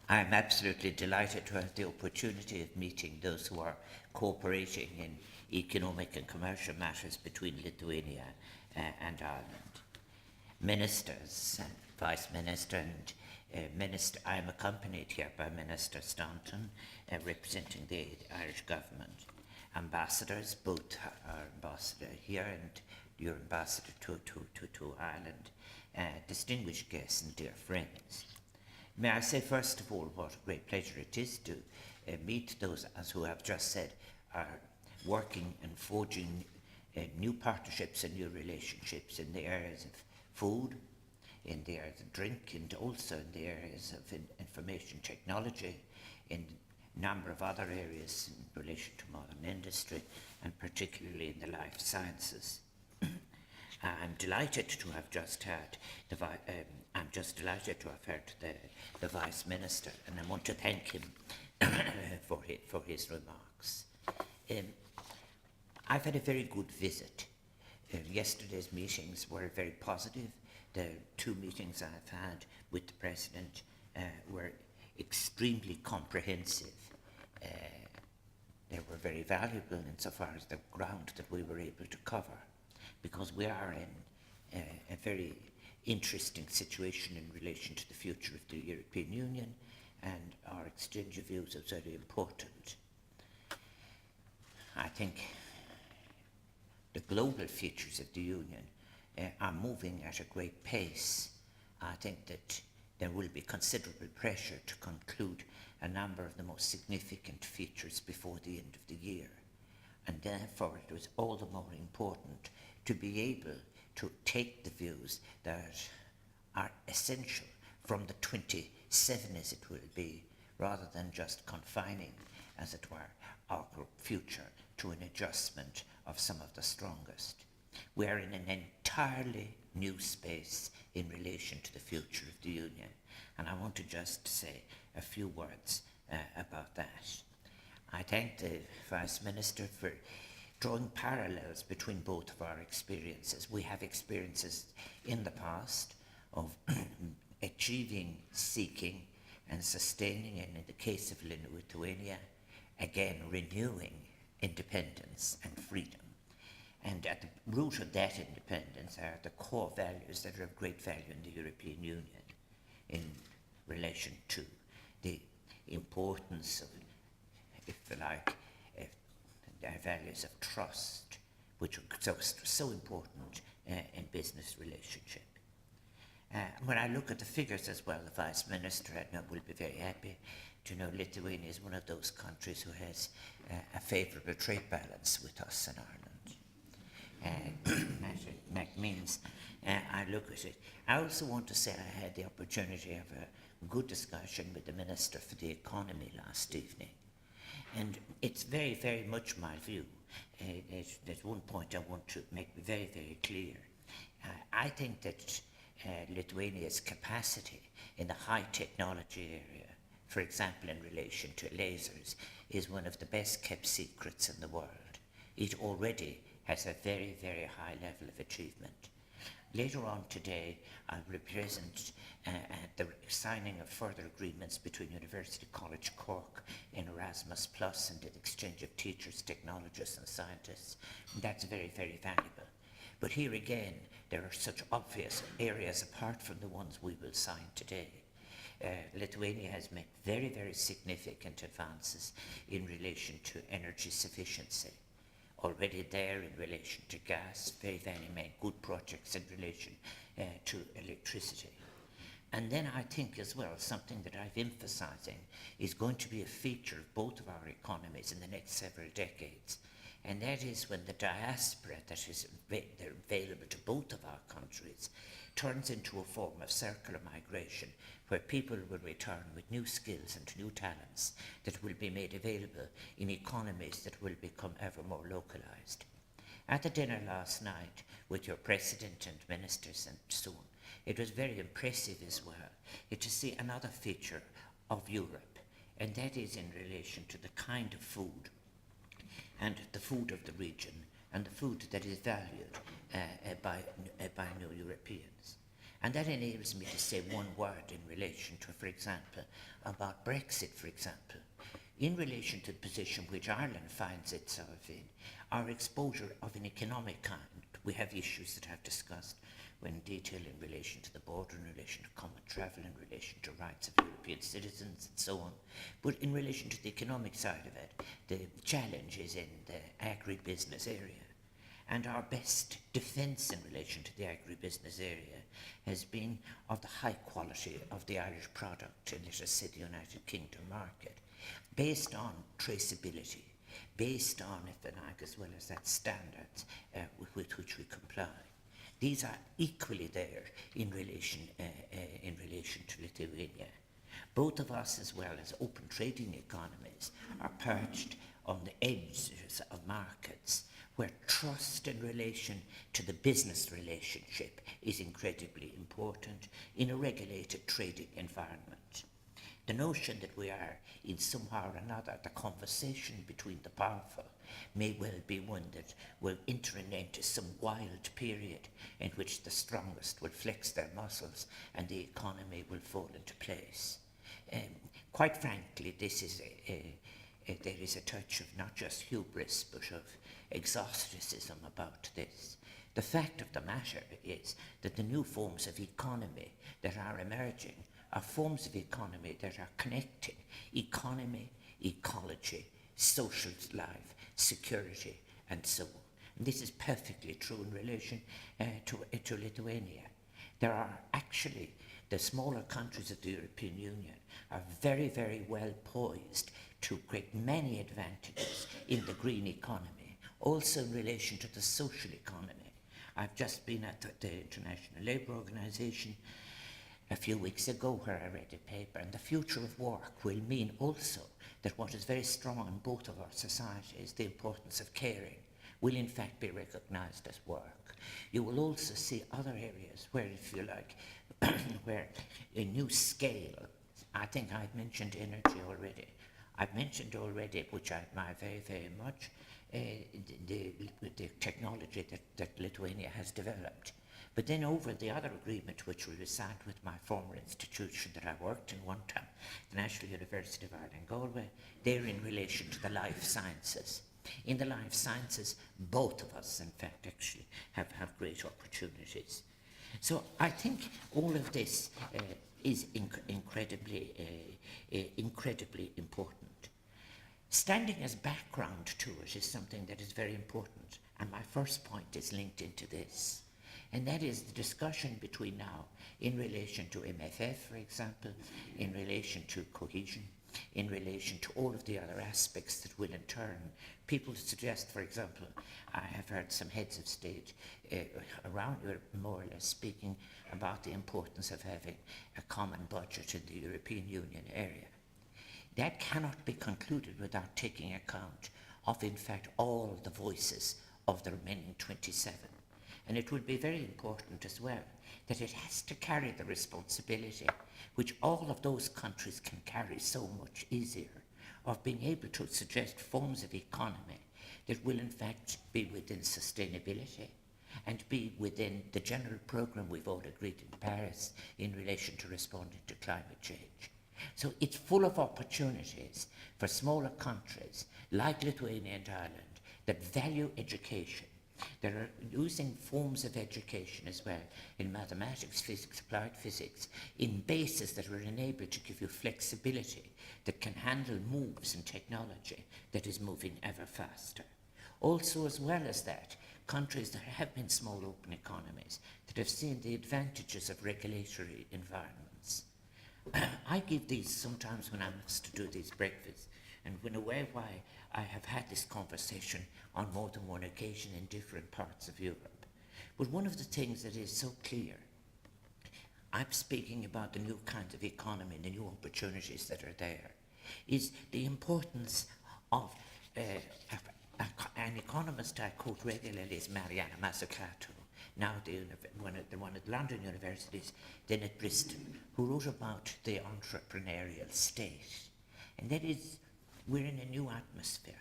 I'm absolutely delighted to have the opportunity of meeting those who are cooperating in economic and commercial matters between Lithuania and Ireland. Ministers, Vice Minister and Minister, I am accompanied here by Minister Staunton, representing the Irish government. Ambassadors, both our ambassador here and your ambassador to Ireland, distinguished guests and dear friends. May I say first of all what a great pleasure it is to meet those, as who have just said, are working and forging new partnerships and new relationships in the areas of food, in the areas of drink, and also in the areas of information technology, in a number of other areas in relation to modern industry, and particularly in the life sciences. I'm delighted to have just heard the Vice Minister, and I want to thank him for his remarks. I've had a very good visit. Yesterday's meetings were very positive. The two meetings I've had with the President were extremely comprehensive. They were very valuable insofar as the ground that we were able to cover, because we are in a very interesting situation in relation to the future of the European Union, and our exchange of views is very important. I think the global features of the Union are moving at a great pace. I think that there will be considerable pressure to conclude a number of the most significant features before the end of the year. And therefore it was all the more important to be able to take the views that are essential from the 27 as it will be, rather than just confining, as it were, our future to an adjustment of some of the strongest. We are in an entirely new space in relation to the future of the Union, and I want to just say a few words about that. I thank the Vice Minister for drawing parallels between both of our experiences. We have experiences in the past of achieving, seeking and sustaining, and in the case of Lithuania, again renewing independence and freedom. And at the root of that independence are the core values that are of great value in the European Union in relation to the importance of, if you like, values of trust, which are so important in business relationship. When I look at the figures as well, the Vice Minister I know will be very happy to know Lithuania is one of those countries who has a favourable trade balance with us in Ireland. That means I look at it. I also want to say I had the opportunity of a good discussion with the Minister for the Economy last evening. And it's very, very much my view. There's one point I want to make very, very clear. I think that Lithuania's capacity in the high technology area, for example in relation to lasers, is one of the best kept secrets in the world. It already has a very, very high level of achievement. Later on today, I will be present at the signing of further agreements between University College Cork and Erasmus Plus and the exchange of teachers, technologists and scientists. And that's very, very valuable. But here again, there are such obvious areas apart from the ones we will sign today. Lithuania has made very, very significant advances in relation to energy sufficiency. Already there in relation to gas, very, very many good projects in relation to electricity. And then I think as well, something that I've emphasizing is going to be a feature of both of our economies in the next several decades. And that is when the diaspora that is available to both of our countries turns into a form of circular migration, where people will return with new skills and new talents that will be made available in economies that will become ever more localized. At the dinner last night with your President and ministers and so on, it was very impressive as well to see another feature of Europe, and that is in relation to the kind of food and the food of the region and the food that is valued by new Europeans. And that enables me to say one word in relation to, for example, about Brexit, for example. In relation to the position which Ireland finds itself in, our exposure of an economic kind, we have issues that I've discussed in detail in relation to the border, in relation to common travel, in relation to rights of European citizens and so on. But in relation to the economic side of it, the challenge is in the agribusiness area. And our best defence in relation to the agribusiness area has been of the high quality of the Irish product in, let us say, the United Kingdom market, based on traceability, based on, if you like, as well as that standards with which we comply. These are equally there in relation to Lithuania. Both of us, as well as open trading economies, are perched on the edges of markets where trust in relation to the business relationship is incredibly important in a regulated trading environment. The notion that we are, in somehow or another, the conversation between the powerful may well be one that will enter into some wild period in which the strongest will flex their muscles and the economy will fall into place. Quite frankly, this is there is a touch of not just hubris but of exoticism about this. The fact of the matter is that the new forms of economy that are emerging are forms of economy that are connecting economy, ecology, social life, security, and so on. And this is perfectly true in relation to Lithuania. There are actually, the smaller countries of the European Union are very, very well poised to create many advantages in the green economy, also in relation to the social economy. I've just been at the International Labour Organization a few weeks ago where I read a paper, and the future of work will mean also that what is very strong in both of our societies, the importance of caring, will in fact be recognized as work. You will also see other areas where, if you like, where a new scale, I think I've mentioned energy already. I've mentioned already, which I admire very, very much, the technology that Lithuania has developed. But then over the other agreement which we signed with my former institution that I worked in one time, the National University of Ireland, Galway, they're in relation to the life sciences. In the life sciences, both of us, in fact, actually have great opportunities. So I think all of this is incredibly important. Standing as background to it is something that is very important, and my first point is linked into this. And that is the discussion between now in relation to MFF, for example, in relation to cohesion, in relation to all of the other aspects that will in turn, people suggest, for example, I have heard some heads of state around Europe more or less speaking about the importance of having a common budget in the European Union area. That cannot be concluded without taking account of, in fact, all the voices of the remaining 27. And it would be very important as well that it has to carry the responsibility which all of those countries can carry so much easier of being able to suggest forms of economy that will in fact be within sustainability and be within the general programme we've all agreed in Paris in relation to responding to climate change. So it's full of opportunities for smaller countries like Lithuania and Ireland that value education, that are using forms of education as well in mathematics, physics, applied physics, in bases that are enabled to give you flexibility that can handle moves in technology that is moving ever faster. Also, as well as that, countries that have been small open economies that have seen the advantages of regulatory environments. I give these sometimes when I'm asked to do these breakfasts, and in a way why I have had this conversation on more than one occasion in different parts of Europe. But one of the things that is so clear, I'm speaking about the new kinds of economy, the new opportunities that are there, is the importance of an economist I quote regularly is Mariana Mazzucato, now one at London universities, then at Bristol, who wrote about the entrepreneurial state. And that is, we're in a new atmosphere.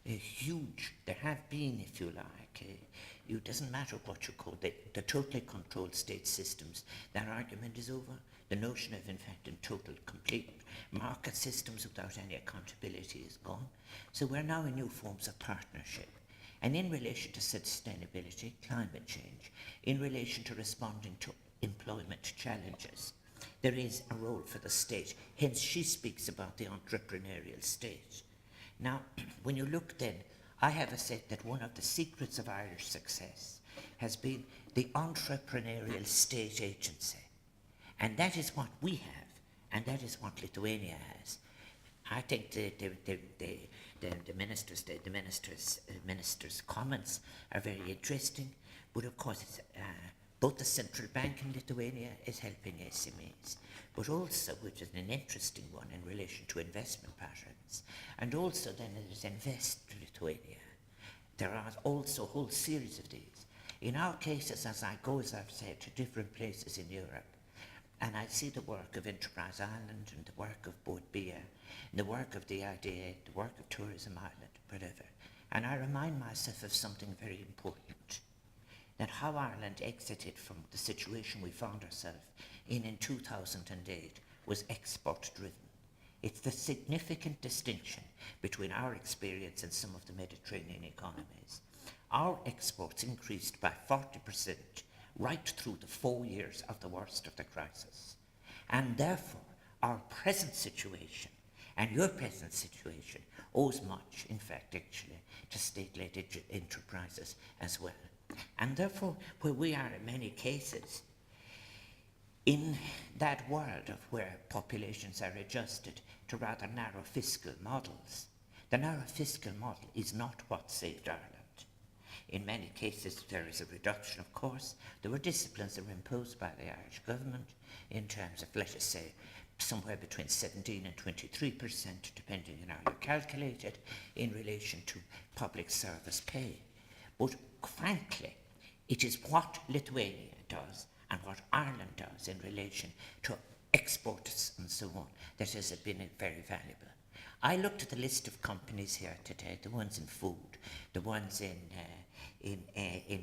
There have been, if you like, it doesn't matter what you call the totally controlled state systems. That argument is over. The notion of, in fact, in total, complete market systems without any accountability is gone. So we're now in new forms of partnership. And in relation to sustainability, climate change, in relation to responding to employment challenges, there is a role for the state. Hence, she speaks about the entrepreneurial state. Now, when you look then, I have said that one of the secrets of Irish success has been the entrepreneurial state agency. And that is what we have, and that is what Lithuania has. I think the minister's comments are very interesting, but of course it's, both the central bank in Lithuania is helping SMEs, but also, which is an interesting one in relation to investment patterns, and also then there's Invest Lithuania. There are also a whole series of these. In our cases, as I've said, to different places in Europe, and I see the work of Enterprise Ireland and the work of both BIA, the work of the IDA, the work of Tourism Ireland, whatever. And I remind myself of something very important, that how Ireland exited from the situation we found ourselves in 2008 was export driven. It's the significant distinction between our experience and some of the Mediterranean economies. Our exports increased by 40% right through the 4 years of the worst of the crisis. And therefore, our present situation and your present situation owes much, in fact, actually, to state-led enterprises as well. And therefore, where we are in many cases, in that world of where populations are adjusted to rather narrow fiscal models, the narrow fiscal model is not what saved Ireland. In many cases, there is a reduction, of course. There were disciplines that were imposed by the Irish government in terms of, let us say, somewhere between 17 and 23%, depending on how you calculate it, in relation to public service pay. But frankly, it is what Lithuania does and what Ireland does in relation to exports and so on that has been very valuable. I looked at the list of companies here today, the ones in food, the ones in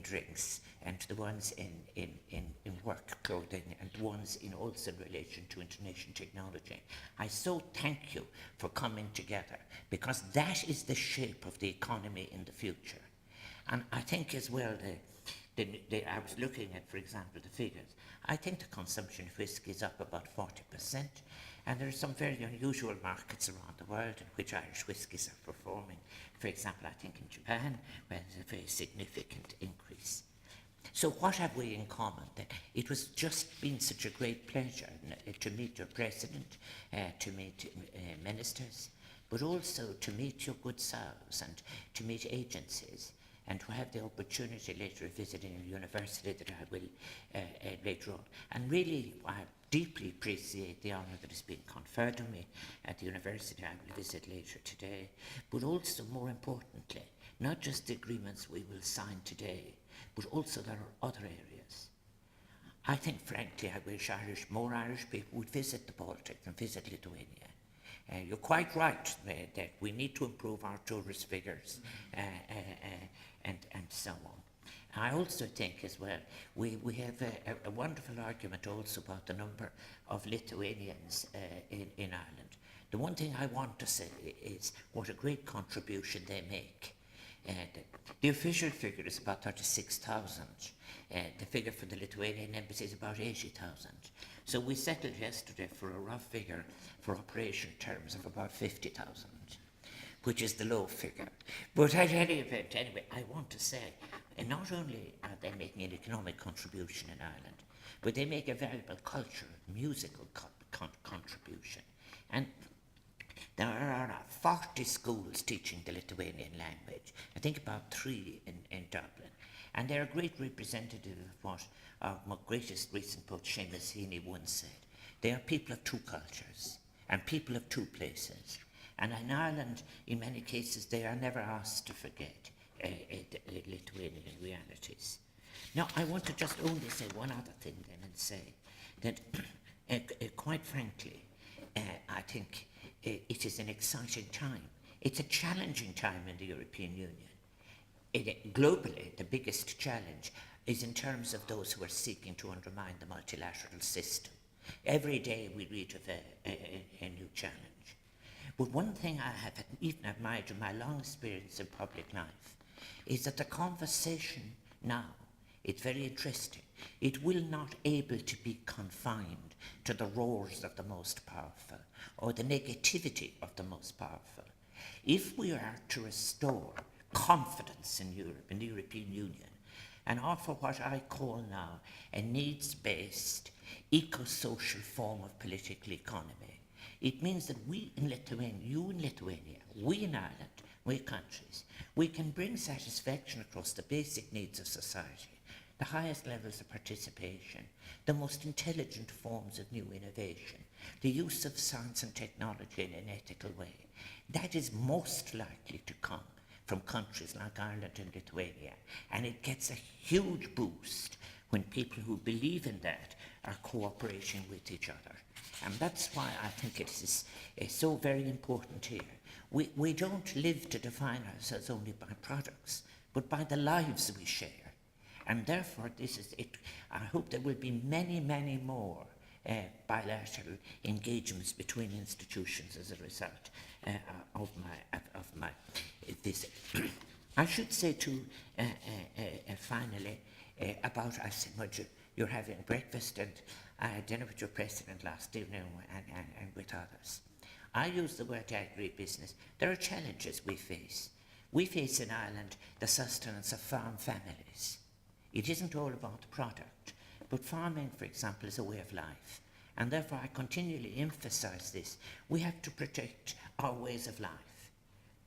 drinks, and the ones in work clothing, and the ones in also in relation to information technology. I so thank you for coming together, because that is the shape of the economy in the future. And I think as well, I was looking at, for example, the figures. I think the consumption of whiskey is up about 40%, and there are some very unusual markets around the world in which Irish whiskies are performing. For example, I think in Japan, where there's a very significant increase. So what have we in common? That it was just been such a great pleasure to meet your president, to meet ministers, but also to meet your good selves and to meet agencies, and to have the opportunity later of visiting a university that I will later on. And really, I deeply appreciate the honour that has been conferred on me at the university I will visit later today, but also, more importantly, not just the agreements we will sign today, but also there are other areas. I think, frankly, I wish more Irish people would visit the Baltics and visit Lithuania. You're quite right that we need to improve our tourist figures and so on. I also think as well, we have a wonderful argument also about the number of Lithuanians in Ireland. The one thing I want to say is what a great contribution they make. The official figure is about 36,000. The figure for the Lithuanian embassy is about 80,000. So we settled yesterday for a rough figure for operation terms of about 50,000, which is the low figure. But at any event, anyway, I want to say, not only are they making an economic contribution in Ireland, but they make a valuable cultural, musical contribution. And there are 40 schools teaching the Lithuanian language. I think about 3 in Dublin. And they're a great representative of what our greatest recent poet, Seamus Heaney, once said. They are people of two cultures and people of two places. And in Ireland, in many cases, they are never asked to forget Lithuanian realities. Now, I want to just only say one other thing then and say that, quite frankly, I think it is an exciting time It's a challenging time in the European Union. Globally, the biggest challenge is in terms of those who are seeking to undermine the multilateral system. Every day we read of a new challenge. But one thing I have even admired in my long experience in public life is that the conversation now, it's very interesting. It will not able to be confined to the roars of the most powerful or the negativity of the most powerful. If we are to restore confidence in Europe, in the European Union, and offer what I call now a needs-based, eco-social form of political economy, it means that we in Lithuania, you in Lithuania, we in Ireland, we countries, we can bring satisfaction across the basic needs of society, the highest levels of participation, the most intelligent forms of new innovation, the use of science and technology in an ethical way. That is most likely to come from countries like Ireland and Lithuania, and it gets a huge boost when people who believe in that are cooperating with each other. And that's why I think it is so very important here. We don't live to define ourselves only by products, but by the lives we share. And therefore, this is it. I hope there will be many, many more bilateral engagements between institutions as a result of my visit. I should say too, finally, about, I said, well, you're having breakfast and dinner with your president last evening and with others. I use the word agribusiness. There are challenges we face. We face in Ireland the sustenance of farm families. It isn't all about the product, but farming, for example, is a way of life. And therefore I continually emphasize this. We have to protect our ways of life.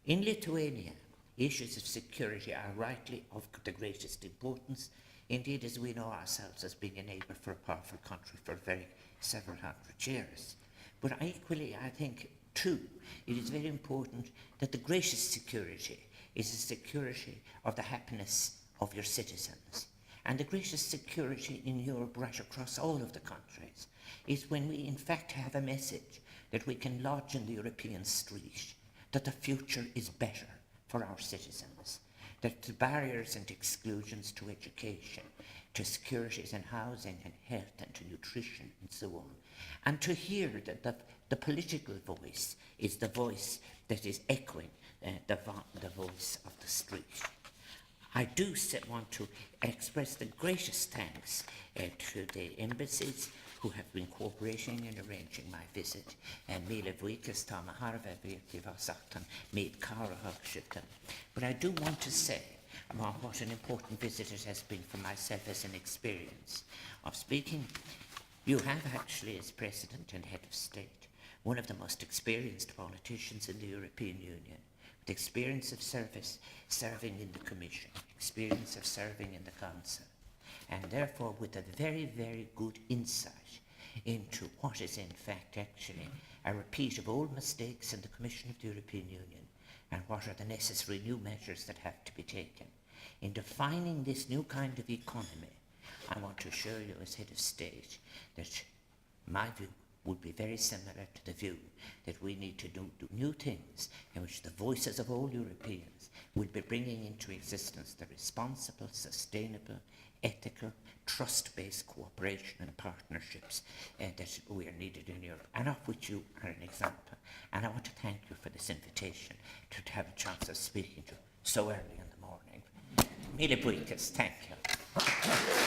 In Lithuania, issues of security are rightly of the greatest importance, indeed as we know ourselves as being a neighbour for a powerful country for several hundred years. But equally, I think, too, it is very important that the greatest security is the security of the happiness of your citizens. And the greatest security in Europe right across all of the countries is when we in fact have a message that we can lodge in the European street, that the future is better for our citizens, that the barriers and exclusions to education, to securities and housing and health and to nutrition and so on, and to hear that the political voice is the voice that is echoing the voice of the street. I do want to express the greatest thanks to the embassies who have been cooperating in arranging my visit. Míle buíochas tá ma Harva bhíochtaí bhasachtan, míad cara hagshiptan. But I do want to say what an important visit it has been for myself as an experience of speaking. You have actually, as President and Head of State, one of the most experienced politicians in the European Union, with experience of serving in the Commission, experience of serving in the Council, and therefore with a very, very good insight into what is in fact actually a repeat of old mistakes in the Commission of the European Union, and what are the necessary new measures that have to be taken. In defining this new kind of economy, I want to assure you as Head of State that my view would be very similar to the view that we need to do new things in which the voices of all Europeans will be bringing into existence the responsible, sustainable, ethical, trust-based cooperation and partnerships that we are needed in Europe, and of which you are an example. And I want to thank you for this invitation to have a chance of speaking to you so early in the morning. Míle buíochas, thank you.